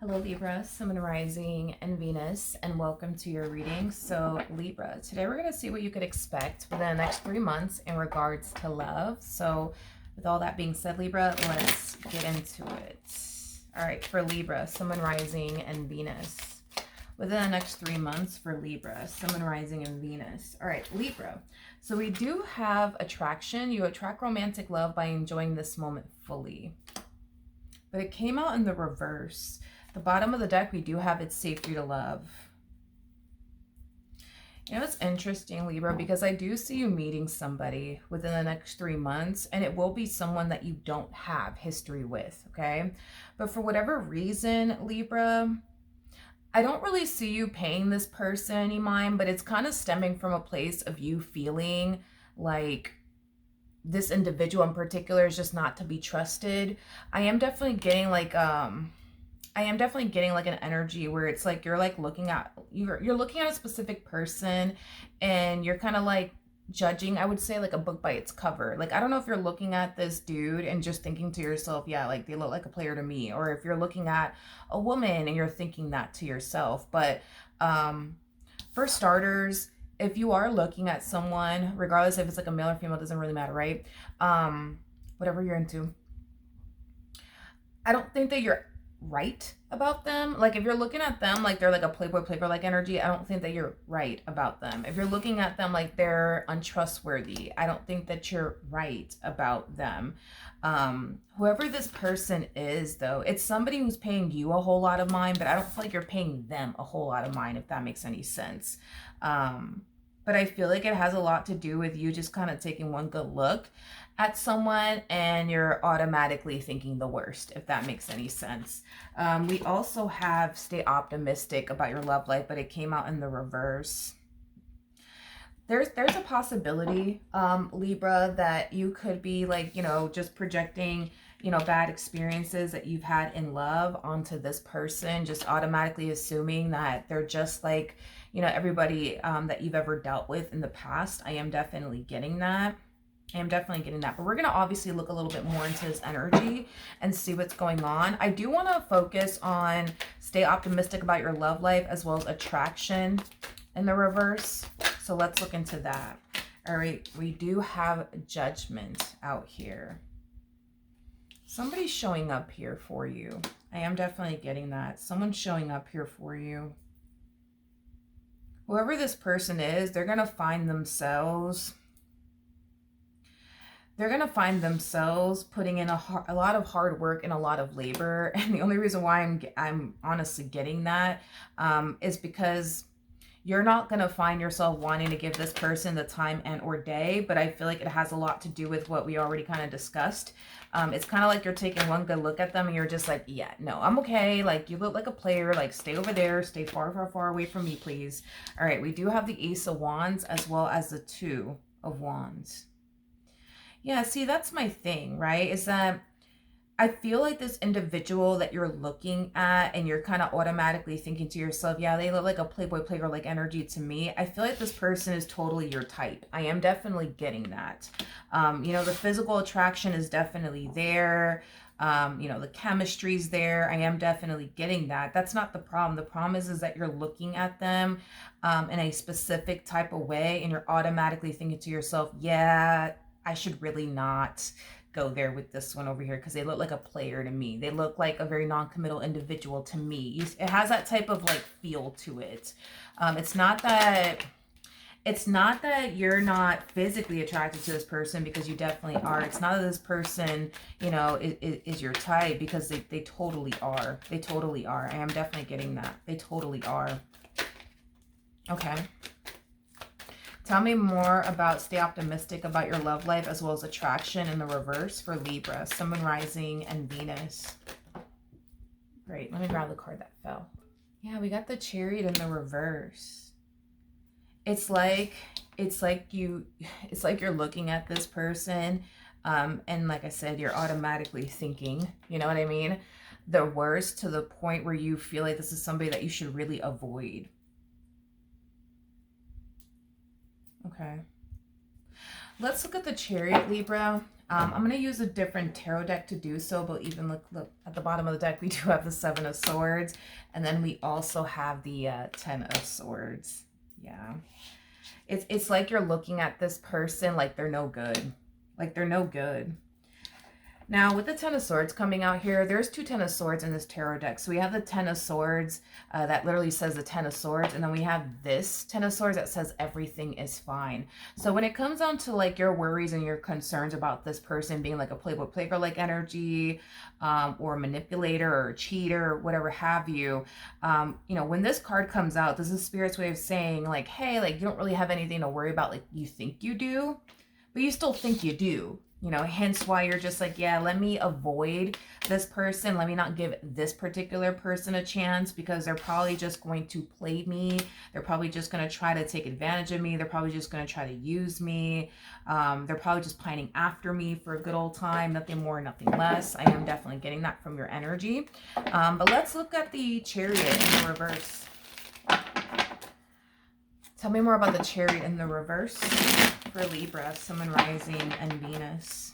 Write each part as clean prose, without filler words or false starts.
Hello Libra, Sun, Rising, and Venus, and welcome to your reading. So Libra, today we're going to see what you could expect within the next 3 months in regards to love. So with all that being said, Libra, let's get into it. All right, for Libra, Sun, Rising, and Venus. Within the next 3 months for Libra, Sun, Rising, and Venus. All right, Libra. So we do have attraction. You attract romantic love by enjoying this moment fully. But it came out in the reverse. The bottom of the deck, we do have it's safe for you to love. You know, it's interesting, Libra, because I do see you meeting somebody within the next 3 months, and it will be someone that you don't have history with, okay? But for whatever reason, Libra, I don't really see you paying this person any mind, but it's kind of stemming from a place of you feeling like this individual in particular is just not to be trusted. I am definitely getting like an energy where it's like you're like looking at a specific person and you're kind of like judging, I would say, like a book by its cover. Like, I don't know if you're looking at this dude and just thinking to yourself, yeah, like they look like a player to me, or if you're looking at a woman and you're thinking that to yourself. But for starters, if you are looking at someone, regardless if it's like a male or female, doesn't really matter, right? Whatever you're into, I don't think that you're right about them. Like, if you're looking at them like they're like a playboy playgirl like energy, I don't think that you're right about them. If you're looking at them like they're untrustworthy, I don't think that you're right about them. Whoever this person is, though, it's somebody who's paying you a whole lot of mind, but I don't feel like you're paying them a whole lot of mind, if that makes any sense. But I feel like it has a lot to do with you just kind of taking one good look at someone and you're automatically thinking the worst, if that makes any sense. We also have stay optimistic about your love life, but it came out in the reverse. There's a possibility, Libra, that you could be like, you know, just projecting, you know, bad experiences that you've had in love onto this person, just automatically assuming that they're just like, you know, everybody that you've ever dealt with in the past. I am definitely getting that. But we're going to obviously look a little bit more into his energy and see what's going on. I do want to focus on stay optimistic about your love life as well as attraction in the reverse. So let's look into that. All right, we do have judgment out here. Somebody's showing up here for you. I am definitely getting that. Someone's showing up here for you. Whoever this person is, they're going to find themselves putting in a lot of hard work and a lot of labor. And the only reason why I'm honestly getting that is because you're not going to find yourself wanting to give this person the time and or day, but I feel like it has a lot to do with what we already kind of discussed. It's kind of like you're taking one good look at them and you're just like, yeah, no, I'm okay. Like, you look like a player. Like, stay over there. Stay far, far, far away from me, please. All right, we do have the Ace of Wands as well as the Two of Wands. Yeah, see, that's my thing, right? Is that I feel like this individual that you're looking at and you're kind of automatically thinking to yourself, yeah, they look like a playboy playgirl like energy to me. I feel like this person is totally your type. I am definitely getting that. You know, the physical attraction is definitely there. You know, the chemistry's there. I am definitely getting that. That's not the problem. The problem is that you're looking at them in a specific type of way and you're automatically thinking to yourself, yeah, I should really not go there with this one over here because they look like a player to me. They look like a very non-committal individual to me. It has that type of like feel to it. It's not that you're not physically attracted to this person, because you definitely are. It's not that this person, you know, is your type, because they totally are. They totally are. I am definitely getting that. They totally are. Okay. Tell me more about stay optimistic about your love life as well as attraction in the reverse for Libra, Sun, Rising, and Venus. Great. Let me grab the card that fell. Yeah, we got the Chariot in the reverse. It's like you're looking at this person, and like I said, you're automatically thinking, you know what I mean, the worst, to the point where you feel like this is somebody that you should really avoid. Okay. Let's look at the Chariot, Libra. I'm going to use a different tarot deck to do so, but even look at the bottom of the deck, we do have the Seven of Swords, and then we also have the Ten of Swords. Yeah. It's like you're looking at this person like they're no good. Like they're no good. Now, with the Ten of Swords coming out here, there's two Ten of Swords in this tarot deck. So we have the Ten of Swords that literally says the Ten of Swords. And then we have this Ten of Swords that says everything is fine. So when it comes down to like your worries and your concerns about this person being like a playboy playgirl-like energy, or a manipulator or a cheater, or whatever have you, you know, when this card comes out, this is Spirit's way of saying like, hey, like you don't really have anything to worry about like you think you do, but you still think you do. You know, hence why you're just like, yeah, let me avoid this person. Let me not give this particular person a chance because they're probably just going to play me. They're probably just going to try to take advantage of me. They're probably just going to try to use me. They're probably just pining after me for a good old time. Nothing more, nothing less. I am definitely getting that from your energy. But let's look at the Chariot in the reverse. Tell me more about the Chariot in the reverse for Libra, Sun, Moon, Rising, and Venus.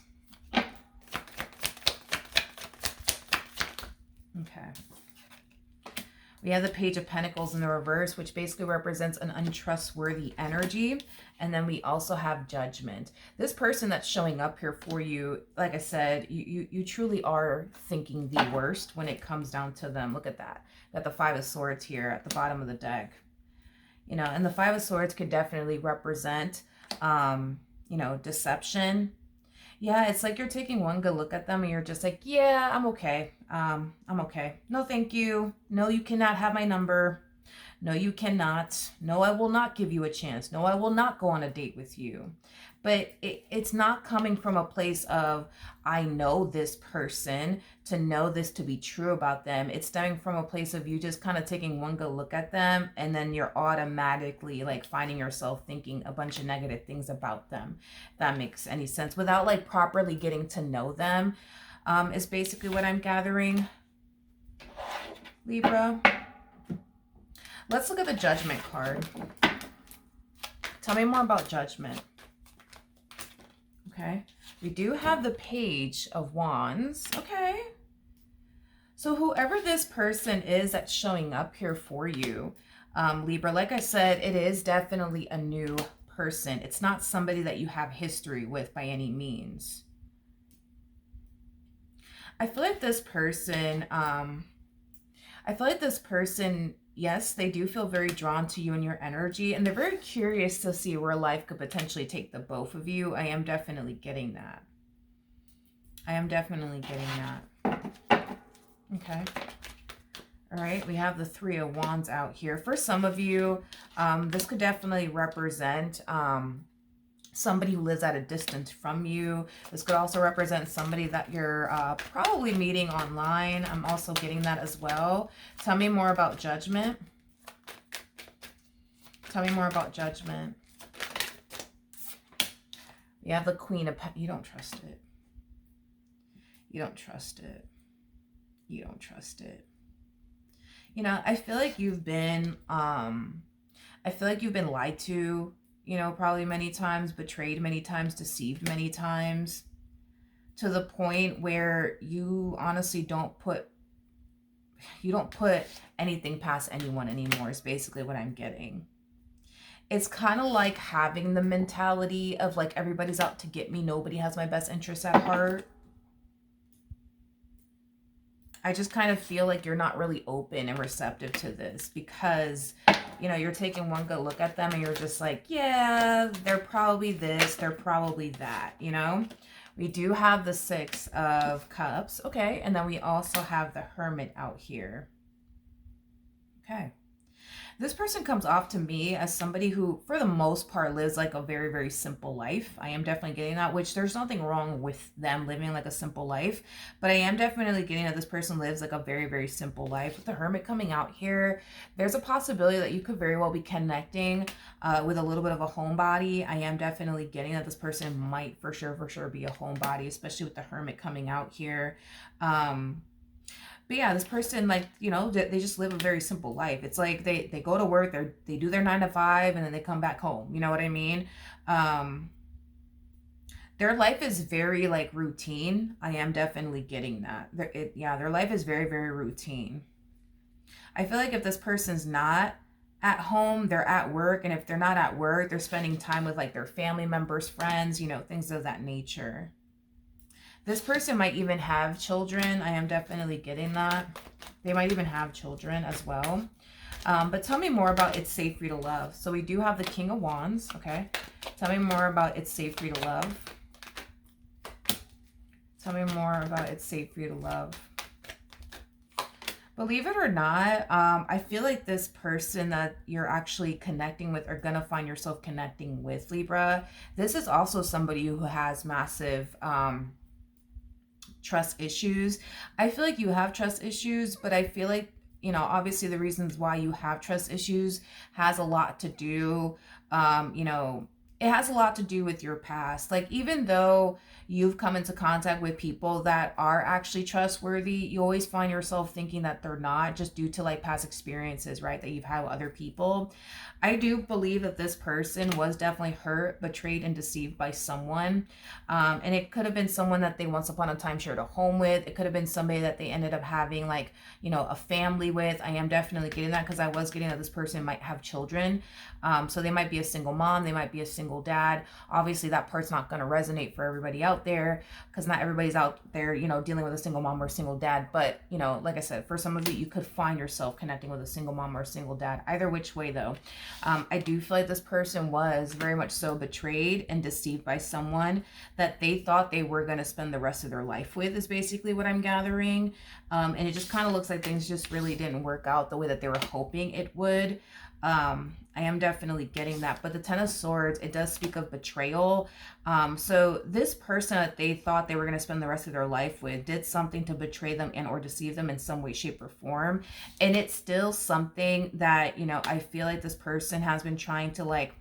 Okay. We have the Page of Pentacles in the reverse, which basically represents an untrustworthy energy. And then we also have Judgment. This person that's showing up here for you, like I said, you truly are thinking the worst when it comes down to them. Look at that. Got the Five of Swords here at the bottom of the deck. You know, and the Five of Swords could definitely represent, you know, deception. Yeah, it's like you're taking one good look at them and you're just like, yeah, I'm okay. I'm okay. No, thank you. No, you cannot have my number. No, you cannot. No, I will not give you a chance. No, I will not go on a date with you. But it's not coming from a place of, I know this person, to know this to be true about them. It's stemming from a place of you just kind of taking one good look at them and then you're automatically like finding yourself thinking a bunch of negative things about them. If that makes any sense. Without like properly getting to know them, is basically what I'm gathering, Libra. Let's look at the Judgment card. Tell me more about Judgment. Okay, we do have the Page of Wands. Okay, so whoever this person is that's showing up here for you, Libra, like I said, it is definitely a new person. It's not somebody that you have history with by any means. I feel like this person, yes, they do feel very drawn to you and your energy, and they're very curious to see where life could potentially take the both of you. I am definitely getting that. I am definitely getting that. Okay. All right, we have the Three of Wands out here. For some of you, this could definitely represent somebody who lives at a distance from you. This could also represent somebody that you're probably meeting online. I'm also getting that as well. Tell me more about Judgment. Tell me more about Judgment. You have the Queen of Pentacles. You don't trust it. You don't trust it. You don't trust it. You know, I feel like you've been lied to, you know, probably many times, betrayed many times, deceived many times, to the point where you honestly don't put anything past anyone anymore is basically what I'm getting. It's kind of like having the mentality of like, everybody's out to get me. Nobody has my best interests at heart. I just kind of feel like you're not really open and receptive to this because, you know, you're taking one good look at them and you're just like, yeah, they're probably this, they're probably that, you know? We do have the Six of Cups. Okay. And then we also have the Hermit out here. Okay. This person comes off to me as somebody who, for the most part, lives like a very, very simple life. I am definitely getting that, which there's nothing wrong with them living like a simple life. But I am definitely getting that this person lives like a very, very simple life. With the Hermit coming out here, there's a possibility that you could very well be connecting with a little bit of a homebody. I am definitely getting that this person might for sure be a homebody, especially with the Hermit coming out here. But yeah, this person, like, you know, they just live a very simple life. It's like they go to work, they do their 9 to 5, and then they come back home. You know what I mean? Their life is very like routine. I am definitely getting that. Yeah, their life is very, very routine. I feel like if this person's not at home, they're at work. And if they're not at work, they're spending time with like their family members, friends, things of that nature. This person might even have children. I am definitely getting that. They might even have children as well. But tell me more about It's Safe for You to Love. So we do have the King of Wands, okay? Tell me more about It's Safe for You to Love. Tell me more about It's Safe for You to Love. Believe it or not, I feel like this person that you're actually connecting with or going to find yourself connecting with, Libra, this is also somebody who has massive trust issues. I feel like you have trust issues, but I feel like, obviously the reasons why you have trust issues has a lot to do, it has a lot to do with your past. Like, even though you've come into contact with people that are actually trustworthy, you always find yourself thinking that they're not, just due to like past experiences, right, that you've had with other people. I do believe that this person was definitely hurt, betrayed, and deceived by someone. And it could have been someone that they once upon a time shared a home with. It could have been somebody that they ended up having like, a family with. I am definitely getting that, because I was getting that this person might have children. So they might be a single mom. They might be a single dad. Obviously, that part's not going to resonate for everybody out there, because not everybody's out there, dealing with a single mom or a single dad. But, like I said, for some of you, you could find yourself connecting with a single mom or a single dad. Either which way, though, I do feel like this person was very much so betrayed and deceived by someone that they thought they were going to spend the rest of their life with, is basically what I'm gathering. And it just kind of looks like things just really didn't work out the way that they were hoping it would. I am definitely getting that. But the Ten of Swords, it does speak of betrayal. So this person that they thought they were going to spend the rest of their life with did something to betray them and or deceive them in some way, shape, or form. And it's still something that, I feel like this person has been trying to like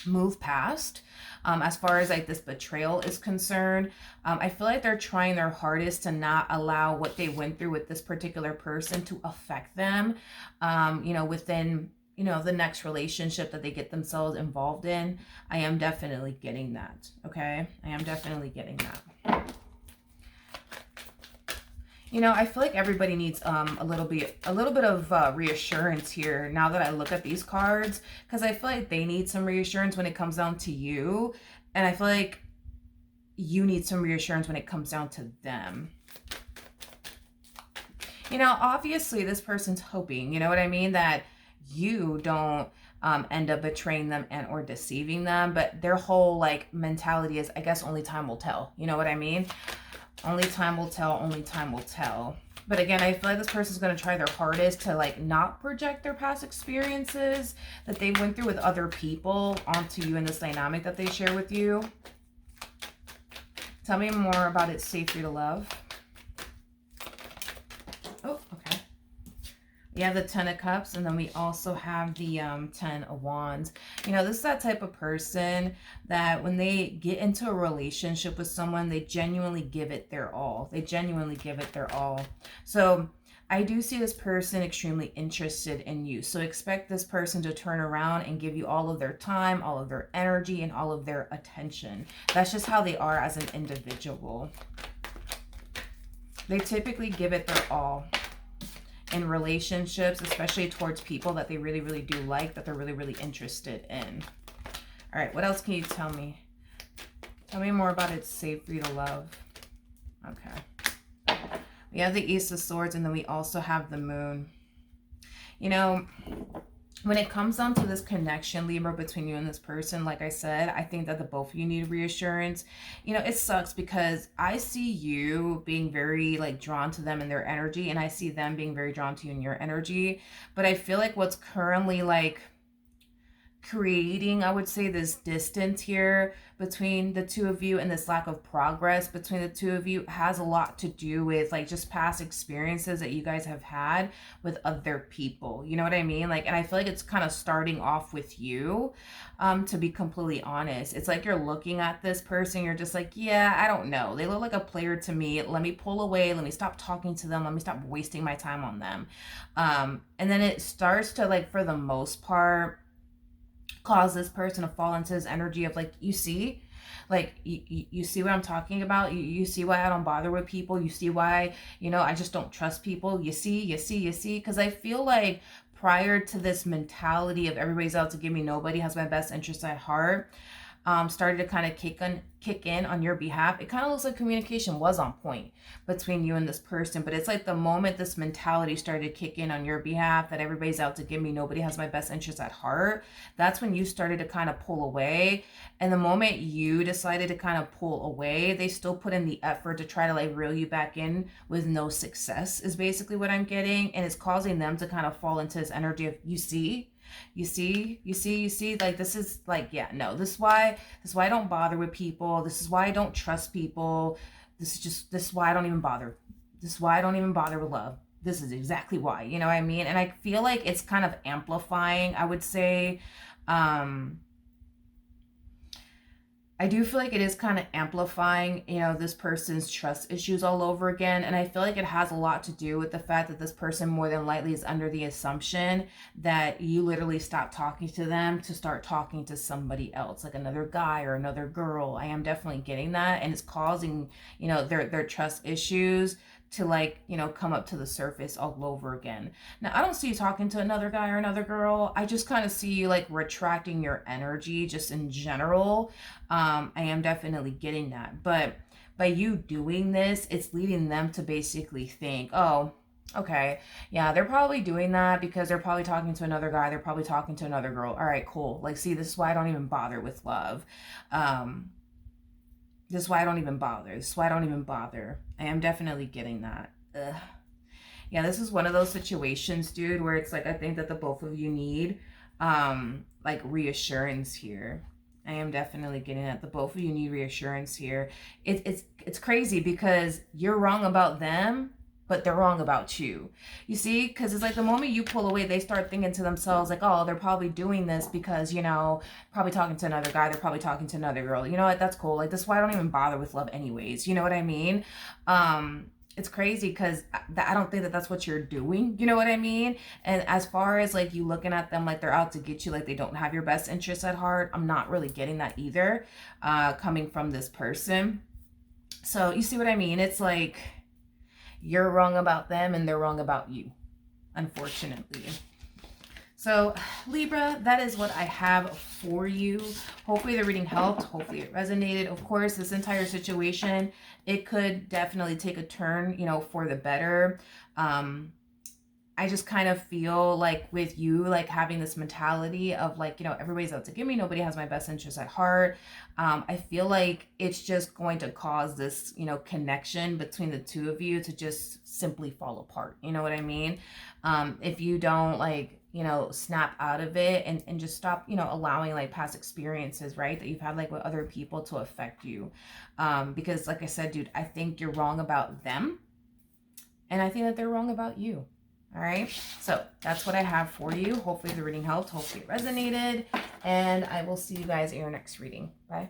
move past. As far as like this betrayal is concerned, I feel like they're trying their hardest to not allow what they went through with this particular person to affect them, within the next relationship that they get themselves involved in. I am definitely getting that. Okay, I am definitely getting that. I feel like everybody needs a little bit of reassurance here now that I look at these cards, because I feel like they need some reassurance when it comes down to you, and I feel like you need some reassurance when it comes down to them. Obviously this person's hoping, what I mean, that you don't end up betraying them and or deceiving them, but their whole like mentality is, I guess only time will tell. You know what I mean? Only time will tell, only time will tell. But again, I feel like this person's going to try their hardest to like not project their past experiences that they went through with other people onto you in this dynamic that they share with you. Tell me more about It's Safe for You to Love. Oh, okay. We have the Ten of Cups, and then we also have the Ten of Wands. This is that type of person that when they get into a relationship with someone, they genuinely give it their all. They genuinely give it their all. So I do see this person extremely interested in you. So expect this person to turn around and give you all of their time, all of their energy, and all of their attention. That's just how they are as an individual. They typically give it their all in relationships, especially towards people that they really, really do like, that they're really, really interested in. All right, what else can you tell me? Tell me more about It's Safe for You to Love. Okay. We have the Ace of Swords, and then we also have the Moon. When it comes down to this connection, Libra, between you and this person, like I said, I think that the both of you need reassurance. It sucks because I see you being very like drawn to them and their energy, and I see them being very drawn to you and your energy. But I feel like what's currently like creating, I would say, this distance here between the two of you and this lack of progress between the two of you has a lot to do with like just past experiences that you guys have had with other people. You know what I mean? Like, and I feel like it's kind of starting off with you, to be completely honest. It's like you're looking at this person, you're just like, yeah, I don't know. They look like a player to me. Let me pull away. Let me stop talking to them. Let me stop wasting my time on them. And then it starts to, like, for the most part, cause this person to fall into his energy of like, you see, Like, you see what I'm talking about? You see why I don't bother with people? You see why, I just don't trust people? You see? Because I feel like prior to this mentality of everybody's out to give me, nobody has my best interest at heart, started to kind of kick in on your behalf, it kind of looks like communication was on point between you and this person. But it's like the moment this mentality started to kick in on your behalf, that everybody's out to give me, nobody has my best interest at heart, that's when you started to kind of pull away. And the moment you decided to kind of pull away, they still put in the effort to try to like reel you back in with no success, is basically what I'm getting. And it's causing them to kind of fall into this energy of, you see, like, this is like, yeah, no, this is why I don't bother with people. This is why I don't trust people. This is why I don't even bother. This is why I don't even bother with love. This is exactly why, you know what I mean? And I feel like it's kind of amplifying, I would say. I do feel like it is kind of amplifying, this person's trust issues all over again. And I feel like it has a lot to do with the fact that this person more than likely is under the assumption that you literally stop talking to them to start talking to somebody else, like another guy or another girl. I am definitely getting that. And it's causing, their trust issues to like, come up to the surface all over again. Now, I don't see you talking to another guy or another girl. I just kind of see you like retracting your energy just in general. I am definitely getting that. But by you doing this, it's leading them to basically think, oh, okay, yeah, they're probably doing that because they're probably talking to another guy. They're probably talking to another girl. All right, cool. Like, see, this is why I don't even bother with love. This is why I don't even bother. This is why I don't even bother. I am definitely getting that. Ugh. Yeah, this is one of those situations, dude, where it's like, I think that the both of you need, like, reassurance here. I am definitely getting that. The both of you need reassurance here. It's crazy because you're wrong about them, but they're wrong about you. You see? Because it's like the moment you pull away, they start thinking to themselves like, oh, they're probably doing this because, probably talking to another guy. They're probably talking to another girl. You know what? That's cool. Like, this is why I don't even bother with love anyways. You know what I mean? It's crazy because I don't think that that's what you're doing. You know what I mean? And as far as like you looking at them like they're out to get you, like they don't have your best interests at heart, I'm not really getting that either, coming from this person. So you see what I mean? It's like you're wrong about them and they're wrong about you, unfortunately. So Libra, that is what I have for you. Hopefully the reading helped. Hopefully it resonated. Of course, this entire situation, it could definitely take a turn, for the better. I just kind of feel like with you, like having this mentality of like, everybody's out to get me, nobody has my best interest at heart. I feel like it's just going to cause this, connection between the two of you to just simply fall apart. You know what I mean? If you don't like, snap out of it and just stop, allowing like past experiences, right, that you've had like with other people to affect you. Because like I said, dude, I think you're wrong about them. And I think that they're wrong about you. All right. So that's what I have for you. Hopefully the reading helped. Hopefully it resonated. And I will see you guys in your next reading. Bye.